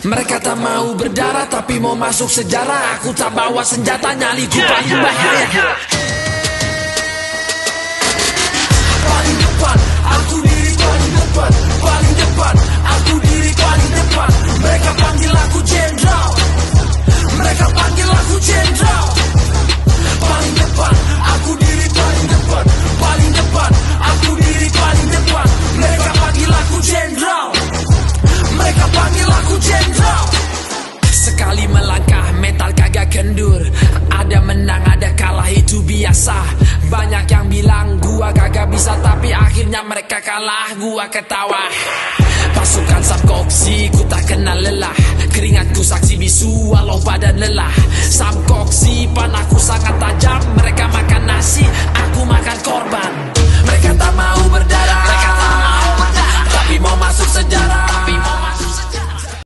Mereka tak mau berdarah tapi mau masuk sejarah. Aku tak bawa senjata, nyaliku paling bahaya. Paling depan, aku diri paling depan. Paling depan, aku diri paling depan. Mereka panggil aku jenderal. Mereka panggil aku jenderal. Paling depan, aku diri paling depan. Paling depan, aku diri paling depan. Mereka panggil aku jenderal. Mereka panggil aku jenderal. Sekali melangkah mental kagak kendur. Ada menang ada kalah itu biasa. Banyak yang bilang gua kagak bisa tapi akhirnya mereka kalah. Gua ketawa. Pasukan Samkoksi ku tak kenal lelah. Keringatku saksi bisu walau badan lelah. Samkoksi panahku sangat tajam. Mereka makan nasi, aku makan korban.